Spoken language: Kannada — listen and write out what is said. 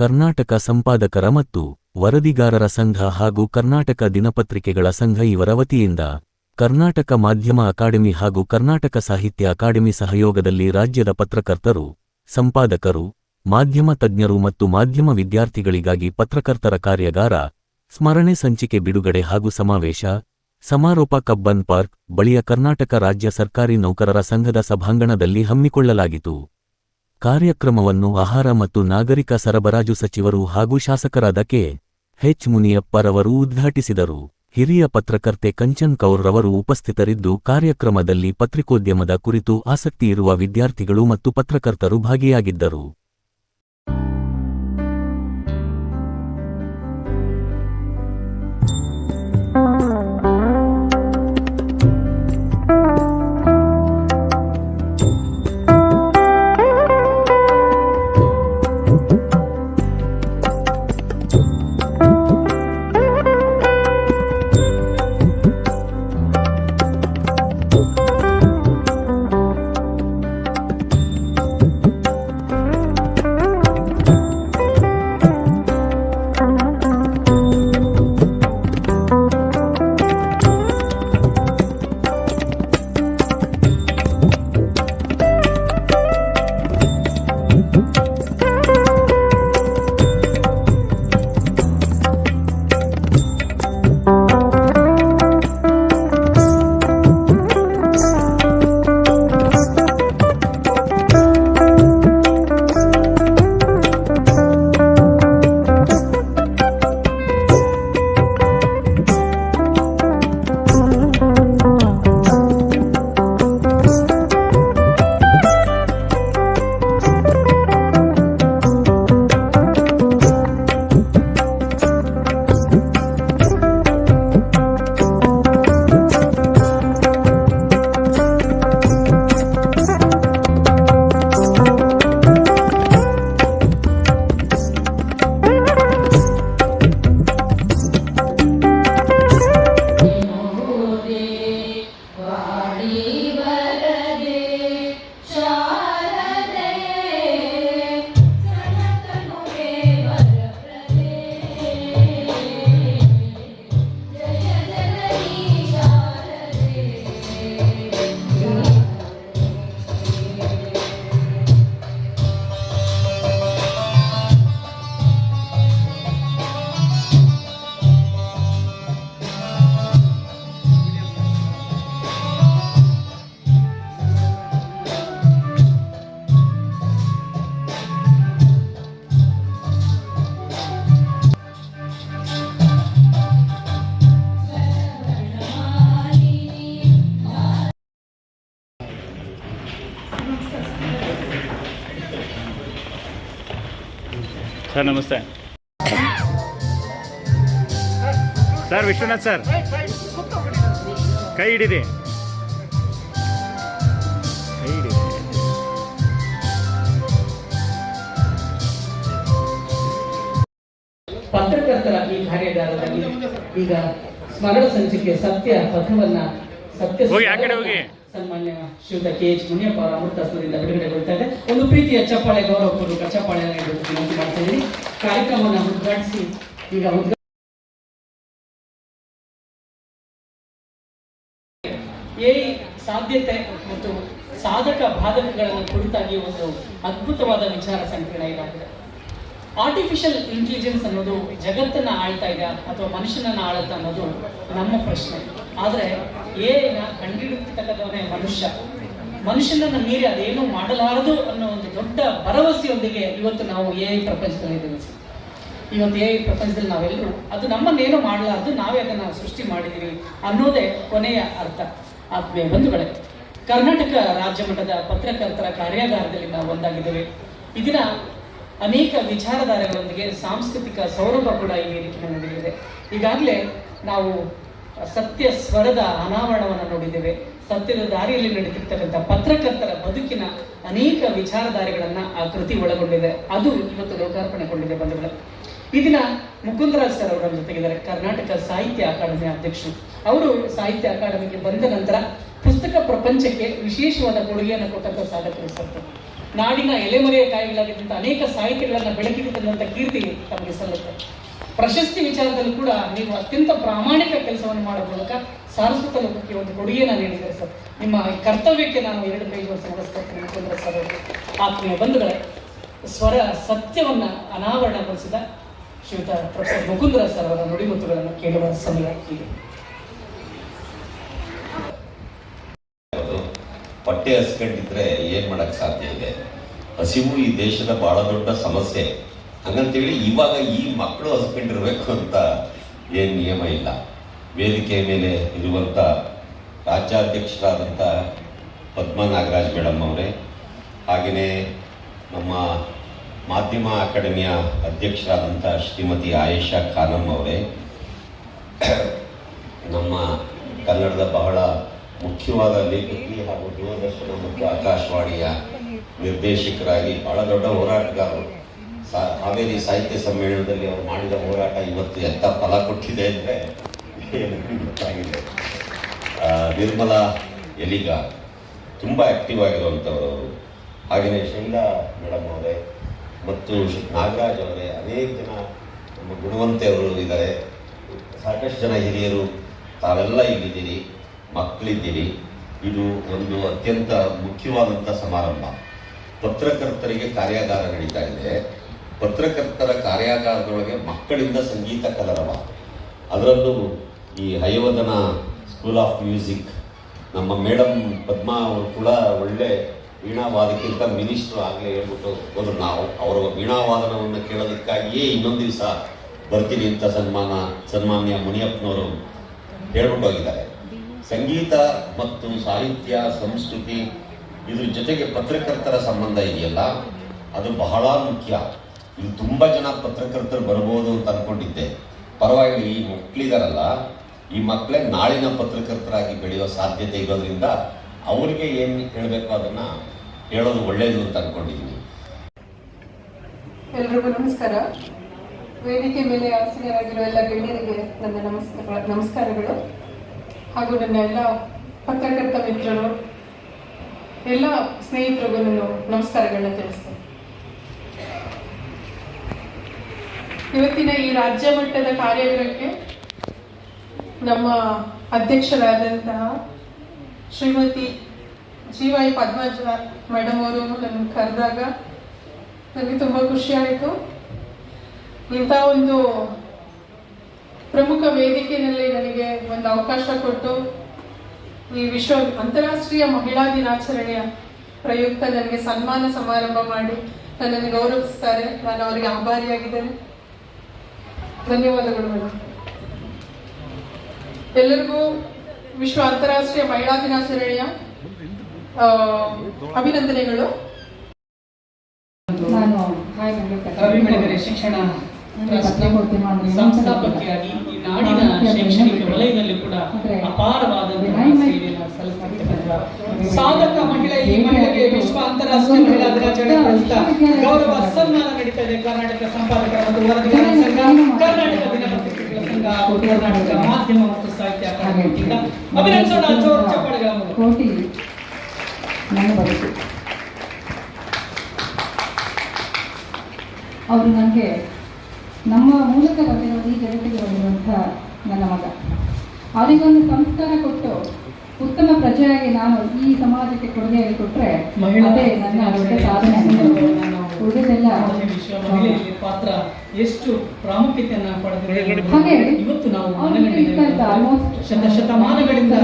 ಕರ್ನಾಟಕ ಸಂಪಾದಕರ ಮತ್ತು ವರದಿಗಾರರ ಸಂಘ ಹಾಗೂ ಕರ್ನಾಟಕ ದಿನಪತ್ರಿಕೆಗಳ ಸಂಘ ಇವರ ವತಿಯಿಂದ ಕರ್ನಾಟಕ ಮಾಧ್ಯಮ ಅಕಾಡೆಮಿ ಹಾಗೂ ಕರ್ನಾಟಕ ಸಾಹಿತ್ಯ ಅಕಾಡೆಮಿ ಸಹಯೋಗದಲ್ಲಿ ರಾಜ್ಯದ ಪತ್ರಕರ್ತರು, ಸಂಪಾದಕರು, ಮಾಧ್ಯಮ ತಜ್ಞರು ಮತ್ತು ಮಾಧ್ಯಮ ವಿದ್ಯಾರ್ಥಿಗಳಿಗಾಗಿ ಪತ್ರಕರ್ತರ ಕಾರ್ಯಾಗಾರ, ಸ್ಮರಣೆ ಸಂಚಿಕೆ ಬಿಡುಗಡೆ ಹಾಗೂ ಸಮಾವೇಶ, ಸಮಾರೋಪ ಕಬ್ಬನ್ ಪಾರ್ಕ್ ಬಳಿಯ ಕರ್ನಾಟಕ ರಾಜ್ಯ ಸರ್ಕಾರಿ ನೌಕರರ ಸಂಘದ ಸಭಾಂಗಣದಲ್ಲಿ ಹಮ್ಮಿಕೊಳ್ಳಲಾಗಿತು. ಕಾರ್ಯಕ್ರಮವನ್ನು ಆಹಾರ ಮತ್ತು ನಾಗರಿಕ ಸರಬರಾಜು ಸಚಿವರು ಹಾಗೂ ಶಾಸಕರಾದ ಕೆ.ಎಚ್. ಮುನಿಯಪ್ಪರವರು ಉದ್ಘಾಟಿಸಿದರು. ಹಿರಿಯ ಪತ್ರಕರ್ತೆ ಕಂಚನ್ ಕೌರ್ ರವರು ಉಪಸ್ಥಿತರಿದ್ದು ಕಾರ್ಯಕ್ರಮದಲ್ಲಿ ಪತ್ರಿಕೋದ್ಯಮದ ಕುರಿತು ಆಸಕ್ತಿಯಿರುವ ವಿದ್ಯಾರ್ಥಿಗಳು ಮತ್ತು ಪತ್ರಕರ್ತರು ಭಾಗಿಯಾಗಿದ್ದರು. ಸರ್ ನಮಸ್ತೆ. ಸರ್ ವಿಶ್ವನಾಥ್ ಸರ್ ಕೈ ಹಿಡಿದೆ. ಪತ್ರಕರ್ತರ ಈ ಕಾರ್ಯಾಗಾರದಲ್ಲಿ ಈಗ ಸ್ಮರಣ ಸಂಚಿಕೆ ಸತ್ಯ ಪಥವನ್ನ ಸನ್ಮಾನ್ಯ ಶ್ರೀಯುತ ಕೆ.ಎಚ್. ಮುನಿಯಪ್ಪ ಅವರ ಅಮೃತಹಸ್ತದಿಂದ ಬಿಡುಗಡೆಗೊಳ್ತಾ ಇದೆ. ಒಂದು ಪ್ರೀತಿಯ ಚಪ್ಪಾಳೆ, ಗೌರವಪೂರ್ವಕ ಚಪ್ಪಾಳೆ ವಿನಂತಿ ಮಾಡ್ತಾ ಇದ್ದೀನಿ. ಕಾರ್ಯಕ್ರಮವನ್ನು ಉದ್ಘಾಟಿಸಿ ಈಗ ಸಾಧ್ಯತೆ ಮತ್ತು ಸಾಧಕ ಬಾಧಕಗಳನ್ನು ಕುರಿತಾಗಿ ಒಂದು ಅದ್ಭುತವಾದ ವಿಚಾರ ಸಂಕಿರಣ ಇದಾಗಿದೆ. ಆರ್ಟಿಫಿಷಿಯಲ್ ಇಂಟೆಲಿಜೆನ್ಸ್ ಅನ್ನೋದು ಜಗತ್ತನ್ನ ಆಳ್ತಾ ಇದೆ ಅಥವಾ ಮನುಷ್ಯನನ್ನ ಆಳುತ್ತಾ ಅನ್ನೋದು ನಮ್ಮ ಪ್ರಶ್ನೆ. ಆದರೆ ಎಐನ ಕಂಡುಹಿಡಿತಕ್ಕಂಥವನೇ ಮನುಷ್ಯನನ್ನ ಮೀರಿ ಅದೇನು ಮಾಡಲಾರದು ಅನ್ನೋ ಒಂದು ದೊಡ್ಡ ಭರವಸೆಯೊಂದಿಗೆ ಇವತ್ತು ನಾವು ಎಐ ಪ್ರಪಂಚದಲ್ಲಿ ಇದ್ದೀವಿ. ಇವತ್ತು ಎಐ ಪ್ರಪಂಚದಲ್ಲಿ ನಾವೆಲ್ಲರೂ ಅದು ನಮ್ಮನ್ನೇನು ಮಾಡಲಾರದು, ನಾವೇ ಅದನ್ನು ಸೃಷ್ಟಿ ಮಾಡಿದ್ದೀವಿ ಅನ್ನೋದೇ ಕೊನೆಯ ಅರ್ಥ. ಆತ್ಮೀಯ ಬಂಧುಗಳೇ, ಕರ್ನಾಟಕ ರಾಜ್ಯ ಮಟ್ಟದ ಪತ್ರಕರ್ತರ ಕಾರ್ಯಾಗಾರದಲ್ಲಿ ನಾವು ಒಂದಾಗಿದ್ದೇವೆ. ಇದನ್ನ ಅನೇಕ ವಿಚಾರಧಾರೆಗಳೊಂದಿಗೆ ಸಾಂಸ್ಕೃತಿಕ ಸೌರಭ ಕೂಡ ಈ ವೇದಿಕೆ ನಡೆಯಲಿದೆ. ಈಗಾಗಲೇ ನಾವು ಸತ್ಯ ಸ್ವರದ ಅನಾವರಣವನ್ನು ನೋಡಿದ್ದೇವೆ. ಸತ್ಯದ ದಾರಿಯಲ್ಲಿ ನಡೀತಿರ್ತಕ್ಕಂಥ ಪತ್ರಕರ್ತರ ಬದುಕಿನ ಅನೇಕ ವಿಚಾರಧಾರೆಗಳನ್ನ ಆ ಕೃತಿ ಒಳಗೊಂಡಿದೆ. ಅದು ಇವತ್ತು ಲೋಕಾರ್ಪಣೆಗೊಂಡಿದೆ. ಬಂಧುಗಳೇ, ಈ ದಿನ ಮುಕುಂದರಾಜ್ ಸರ್ ಅವರ ಜೊತೆಗಿದ್ದಾರೆ, ಕರ್ನಾಟಕ ಸಾಹಿತ್ಯ ಅಕಾಡೆಮಿ ಅಧ್ಯಕ್ಷರು. ಅವರು ಸಾಹಿತ್ಯ ಅಕಾಡೆಮಿಗೆ ಬಂದ ನಂತರ ಪುಸ್ತಕ ಪ್ರಪಂಚಕ್ಕೆ ವಿಶೇಷವಾದ ಕೊಡುಗೆಯನ್ನು ಕೊಟ್ಟಂತ ಸಾಧಕರು ಸರ್. ನಾಡಿನ ಎಲೆಮರೆಯ ಕಾಯಿಗಳಾಗಿದ್ದಂಥ ಅನೇಕ ಸಾಹಿತ್ಯಗಳನ್ನು ಬೆಳಕಿಗೆ ತಂದಂಥ ಕೀರ್ತಿ ತಮಗೆ ಸಲ್ಲುತ್ತೆ. ಪ್ರಶಸ್ತಿ ವಿಚಾರದಲ್ಲೂ ಕೂಡ ನೀವು ಅತ್ಯಂತ ಪ್ರಾಮಾಣಿಕ ಕೆಲಸವನ್ನು ಮಾಡೋ ಮೂಲಕ ಸಾರಸ್ವತ ಲೋಕಕ್ಕೆ ಒಂದು ಕೊಡುಗೆಯನ್ನು ನೀಡಿದ್ದಾರೆ ಸರ್. ನಿಮ್ಮ ಈ ಕರ್ತವ್ಯಕ್ಕೆ ನಾನು 2 ಕೈ ಜೋಡಿಸಿ ನಮಸ್ಕರಿಸ್ತೀನಿ ಮುಕುಂದ್ರ ಸರ್ ಅವರಿಗೆ. ಆತ್ಮೀಯ ಬಂಧುಗಳೇ, ಸ್ವರ ಸತ್ಯವನ್ನು ಅನಾವರಣಗೊಳಿಸಿದ ಶ್ರೀಯುತ ಪ್ರೊಫೆಸರ್ ಮುಕುಂದ್ರ ಸರ್ ಅವರ ನುಡಿಮುತ್ತುಗಳನ್ನು ಕೇಳುವ ಸಮಯ ಇದೆ. ಹೊಟ್ಟೆ ಹಸ್ಕೊಂಡಿದ್ರೆ ಏನ್ ಮಾಡಕ್ ಸಾಧ್ಯ ಇದೆ? ಹಸಿವು ಈ ದೇಶದ ಬಹಳ ದೊಡ್ಡ ಸಮಸ್ಯೆ. ಹಂಗಂತೇಳಿ ಇವಾಗ ಈ ಮಕ್ಕಳು ಹಸ್ಕೊಂಡಿರ್ಬೇಕು ಅಂತ ಏನ್ ನಿಯಮ ಇಲ್ಲ. ವೇದಿಕೆ ಮೇಲೆ ಇರುವಂತ ರಾಜ್ಯಾಧ್ಯಕ್ಷರಾದಂಥ ಪದ್ಮಾ ನಾಗರಾಜ್ ಮೇಡಮ್ ಅವರೇ, ಹಾಗೆಯೇ ನಮ್ಮ ಮಾಧ್ಯಮ ಅಕಾಡೆಮಿಯ ಅಧ್ಯಕ್ಷರಾದಂಥ ಶ್ರೀಮತಿ ಆಯೇಷಾ ಖಾನಮ್ ಅವರೇ, ನಮ್ಮ ಕನ್ನಡದ ಬಹಳ ಮುಖ್ಯವಾದ ಲೇಖಕಿ ಹಾಗೂ ದೂರದರ್ಶನ ಮತ್ತು ಆಕಾಶವಾಣಿಯ ನಿರ್ದೇಶಕರಾಗಿ ಬಹಳ ದೊಡ್ಡ ಹೋರಾಟಗಾರರು. ಹಾವೇರಿ ಸಾಹಿತ್ಯ ಸಮ್ಮೇಳನದಲ್ಲಿ ಅವರು ಮಾಡಿದ ಹೋರಾಟ ಇವತ್ತು ಎಂಥ ಫಲ ಕೊಟ್ಟಿದೆ ಅಂದರೆ ಗೊತ್ತಾಗಿದೆ. ನಿರ್ಮಲಾ ಎಲಿಗ ತುಂಬ ಆ್ಯಕ್ಟಿವ್ ಆಗಿರುವಂಥವ್ರು ಅವರು. ಹಾಗೆಯೇ ಶೈಲಾ ಮೇಡಮ್ ಅವರೇ ಮತ್ತು ನಾಗರಾಜ್ ಅವರೇ, ಅನೇಕ ಜನ ನಮ್ಮ ಗುಣವಂತೆಯವರು ಇದ್ದಾರೆ. ಸಾಕಷ್ಟು ಜನ ಹಿರಿಯರು ತಾವೆಲ್ಲ ಇಲ್ಲಿದ್ದೀರಿ, ಮಕ್ಕಳಿದ್ದೀರಿ. ಇದು ಒಂದು ಅತ್ಯಂತ ಮುಖ್ಯವಾದಂಥ ಸಮಾರಂಭ. ಪತ್ರಕರ್ತರಿಗೆ ಕಾರ್ಯಾಗಾರ ನಡೀತಾ ಇದೆ. ಪತ್ರಕರ್ತರ ಕಾರ್ಯಾಗಾರದೊಳಗೆ ಮಕ್ಕಳಿಂದ ಸಂಗೀತ ಕಲರವ. ಅದರಲ್ಲೂ ಈ ಹಯವದನ ಸ್ಕೂಲ್ ಆಫ್ ಮ್ಯೂಸಿಕ್ ನಮ್ಮ ಮೇಡಮ್ ಪದ್ಮಾ ಅವರು ಕೂಡ ಒಳ್ಳೆ ವೀಣಾವಾದಕ್ಕಿಂತ ಮಿನಿಸ್ಟ್ರು ಆಗಲೇ ಹೇಳ್ಬಿಟ್ಟು ಹೋದ್ರು. ನಾವು ಅವರ ವೀಣಾವಾದನವನ್ನು ಕೇಳೋದಕ್ಕಾಗಿಯೇ ಇನ್ನೊಂದು ದಿವಸ ಬರ್ತೀನಿ ಅಂತ ಸನ್ಮಾನ್ಯ ಮುನಿಯಪ್ಪನವರು ಹೇಳ್ಬಿಟ್ಟು ಹೋಗಿದ್ದಾರೆ. ಸಂಗೀತ ಮತ್ತು ಸಾಹಿತ್ಯ, ಸಂಸ್ಕೃತಿ ಇದ್ರ ಜೊತೆಗೆ ಪತ್ರಕರ್ತರ ಸಂಬಂಧ ಇದೆಯಲ್ಲ, ಅದು ಬಹಳ ಮುಖ್ಯ. ಇಲ್ಲಿ ತುಂಬ ಜನ ಪತ್ರಕರ್ತರು ಬರ್ಬೋದು ಅಂತ ಅಂದ್ಕೊಂಡಿದ್ದೆ. ಪರವಾಗಿಲ್ಲ, ಈ ಮಕ್ಕಳಿದಾರಲ್ಲ, ಈ ಮಕ್ಕಳೇ ನಾಳಿನ ಪತ್ರಕರ್ತರಾಗಿ ಬೆಳೆಯೋ ಸಾಧ್ಯತೆ ಇರೋದ್ರಿಂದ ಅವರಿಗೆ ಏನು ಹೇಳಬೇಕು ಅದನ್ನು ಹೇಳೋದು ಒಳ್ಳೆಯದು ಅಂತ ಅಂದ್ಕೊಂಡಿದ್ದೀನಿ. ಎಲ್ರಿಗೂ ನಮಸ್ಕಾರ. ವೇದಿಕೆ ಮೇಲೆ ಆಸೀನರಾಗಿರೋ ಎಲ್ಲ ಗಣ್ಯರಿಗೆ ನನ್ನ ನಮಸ್ಕಾರಗಳು. ಹಾಗೂ ನನ್ನ ಎಲ್ಲ ಪತ್ರಕರ್ತ ಮಿತ್ರರು, ಎಲ್ಲ ಸ್ನೇಹಿತರಿಗೂ ನಾನು ನಮಸ್ಕಾರಗಳನ್ನ ತಿಳಿಸ್ತೇನೆ. ಇವತ್ತಿನ ಈ ರಾಜ್ಯ ಮಟ್ಟದ ಕಾರ್ಯಾಗಾರಕ್ಕೆ ನಮ್ಮ ಅಧ್ಯಕ್ಷರಾದಂತಹ ಶ್ರೀಮತಿ ಜಿ.ವೈ. ಪದ್ಮಾ ಮೇಡಮ್ ಅವರು ನನ್ನ ಕರೆದಾಗ ನನಗೆ ತುಂಬ ಖುಷಿ ಆಯಿತು. ಇಂಥ ಒಂದು ಪ್ರಮುಖ ವೇದಿಕೆಯಲ್ಲಿ ನನಗೆ ಒಂದು ಅವಕಾಶ ಕೊಟ್ಟು ಈ ಅಂತಾರಾಷ್ಟ್ರೀಯ ಮಹಿಳಾ ದಿನಾಚರಣೆಯ ಪ್ರಯುಕ್ತ ನನಗೆ ಸನ್ಮಾನ ಸಮಾರಂಭ ಮಾಡಿ ನನ್ನನ್ನು ಗೌರವಿಸ್ತಾರೆ. ನಾನು ಅವರಿಗೆ ಆಭಾರಿಯಾಗಿದ್ದೇನೆ. ಧನ್ಯವಾದಗಳು ಮೇಡಮ್. ಎಲ್ಲರಿಗೂ ಅಂತಾರಾಷ್ಟ್ರೀಯ ಮಹಿಳಾ ದಿನಾಚರಣೆಯ ಅಭಿನಂದನೆಗಳು. ಶಿಕ್ಷಣ ಸಂಸ್ಥಾಪಕಿಯಾಗಿ ಈ ನಾಡಿನ ಶೈಕ್ಷಣಿಕ ವಲಯದಲ್ಲಿ ಕೂಡ ಅಪಾರವಾದಂತಹ ಸೇವೆಯನ್ನು ಸಲ್ಲಿಸುತ್ತಿರುವ ಸಾಧಕ ಮಹಿಳೆ. ಈ ಮಹಿಳೆಗೆ ವಿಶ್ವ ಅಂತಾರಾಷ್ಟ್ರೀಯ ಮಹಿಳಾ ದಿನಾಚರಣೆ ಪ್ರಯುಕ್ತ ಗೌರವ ಸನ್ಮಾನ ನಡೀತಾ ಇದೆ. ಕರ್ನಾಟಕ ಸಂಪಾದಕರ ಮತ್ತು ವರದಿಗಾರರ ಸಂಘ, ಕರ್ನಾಟಕ ದಿನಪತ್ರಿಕೆಗಳ ಸಂಘ ಹಾಗೂ ಕರ್ನಾಟಕ ಮಾಧ್ಯಮ ಮತ್ತು ಸಾಹಿತ್ಯ ಅಕಾಡೆಮಿಯಿಂದ ಅಭಿನಂದಿಸೋಣ. ಜೋರು ಚಪ್ಪಾಳೆಗಳ ಮೂಲಕ. ಕೋಟಿ ನನ್ನ ಬದುಕು. ಅವರು ನನಗೆ ನಮ್ಮ ಮೂಲಕ ಬಂದಿರೋದು, ಈ ಜಗತ್ತಿಗೆ ಬಂದಿರುವಂಥ ನನ್ನ ಮಗ. ಅವರಿಗೊಂದು ಸಂಸ್ಕಾರ ಕೊಟ್ಟು ಉತ್ತಮ ಪ್ರಜೆಯಾಗಿ ನಾನು ಈ ಸಮಾಜಕ್ಕೆ ಕೊಡುಗೆಯಾಗಿ ಕೊಟ್ಟರೆ ಅದೇ ನನ್ನ ದೊಡ್ಡ ಸಾಧನೆ. ಉಳಿದೆಲ್ಲ ಪಾತ್ರ ಎಷ್ಟು ಪ್ರಾಮುಖ್ಯತೆಯನ್ನು ಪಡೆದಿದೆ. ಹಾಗೆ ಇವತ್ತು ನಾವು ಆಲ್ಮೋಸ್ಟ್ ಶತಮಾನಗಳಿಂದ